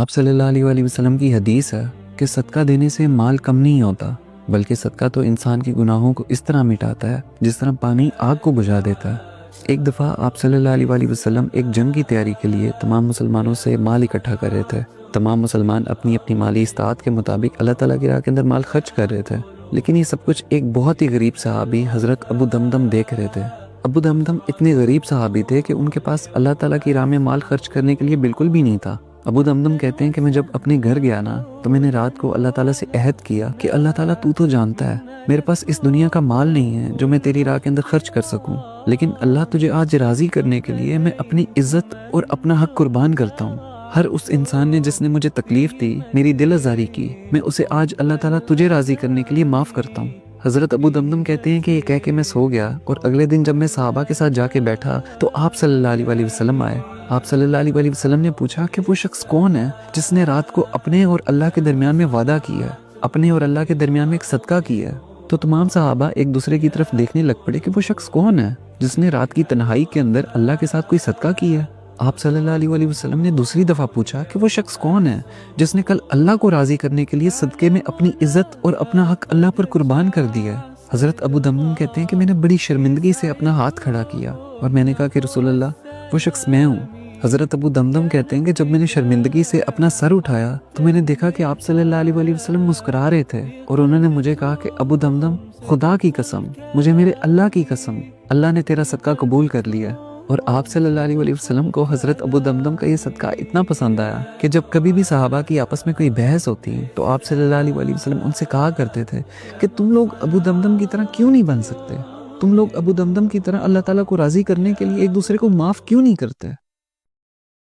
آپ صلی اللہ علیہ وسلم کی حدیث ہے کہ صدقہ دینے سے مال کم نہیں ہوتا، بلکہ صدقہ تو انسان کے گناہوں کو اس طرح مٹاتا ہے جس طرح پانی آگ کو بجھا دیتا ہے۔ ایک دفعہ آپ صلی اللہ علیہ وسلم ایک جنگ کی تیاری کے لیے تمام مسلمانوں سے مال اکٹھا کر رہے تھے۔ تمام مسلمان اپنی اپنی مالی استطاعت کے مطابق اللہ تعالیٰ کی راہ کے اندر مال خرچ کر رہے تھے، لیکن یہ سب کچھ ایک بہت ہی غریب صحابی حضرت ابو دمدم دیکھ رہے تھے۔ ابو دمدم اتنے غریب صحابی تھے کہ ان کے پاس اللہ تعالیٰ کی راہ میں مال خرچ کرنے کے لیے بالکل بھی نہیں تھا۔ ابو دمدم کہتے ہیں کہ میں جب اپنے گھر گیا نا تو میں نے رات کو اللہ تعالیٰ سے عہد کیا کہ اللہ تعالیٰ تو جانتا ہے میرے پاس اس دنیا کا مال نہیں ہے جو میں تیری راہ کے اندر خرچ کر سکوں، لیکن اللہ تجھے آج راضی کرنے کے لیے میں اپنی عزت اور اپنا حق قربان کرتا ہوں۔ ہر اس انسان نے جس نے مجھے تکلیف دی، میری دل آزاری کی، میں اسے آج اللہ تعالیٰ تجھے راضی کرنے کے لیے معاف کرتا ہوں۔ حضرت ابو دمدم کہتے ہیں کہ یہ کہہ کے میں سو گیا، اور اگلے دن جب میں صحابہ کے ساتھ جا کے بیٹھا تو آپ صلی اللہ علیہ وسلم آئے۔ آپ صلی اللہ علیہ وسلم نے پوچھا کہ وہ شخص کون ہے جس نے رات کو اپنے اور اللہ کے درمیان میں وعدہ کیا ہے، اپنے اور اللہ کے درمیان میں ایک صدقہ کیا ہے؟ تو تمام صحابہ ایک دوسرے کی طرف دیکھنے لگ پڑے کہ وہ شخص کون ہے جس نے رات کی تنہائی کے اندر اللہ کے ساتھ کوئی صدقہ کیا ہے۔ آپ صلی اللہ علیہ وسلم نے دوسری دفعہ پوچھا کہ وہ شخص کون ہے جس نے کل اللہ کو راضی کرنے کے لیے صدقے میں اپنی عزت اور اپنا حق اللہ پر قربان کر دیا ہے؟ حضرت ابو دمدم کہتے ہیں کہ میں نے بڑی شرمندگی سے اپنا ہاتھ کھڑا کیا اور میں نے کہا کہ رسول اللہ وہ شخص میں ہوں۔ حضرت ابو دمدم کہتے ہیں کہ جب میں نے شرمندگی سے اپنا سر اٹھایا تو میں نے دیکھا کہ آپ صلی اللہ علیہ وسلم مسکرا رہے تھے، اور انہوں نے مجھے کہا کہ ابو دمدم خدا کی قسم، مجھے میرے اللہ کی قسم، اللہ نے تیرا صدقہ قبول کر لیا۔ اور آپ صلی اللہ علیہ وسلم کو حضرت ابو دمدم کا یہ صدقہ اتنا پسند آیا کہ جب کبھی بھی صحابہ کی آپس میں کوئی بحث ہوتی تو آپ صلی اللہ علیہ وسلم ان سے کہا کرتے تھے کہ تم لوگ ابو دمدم کی طرح کیوں نہیں بن سکتے؟ تم لوگ ابو دمدم کی طرح اللہ تعالیٰ کو راضی کرنے کے لیے ایک دوسرے کو معاف کیوں نہیں کرتے؟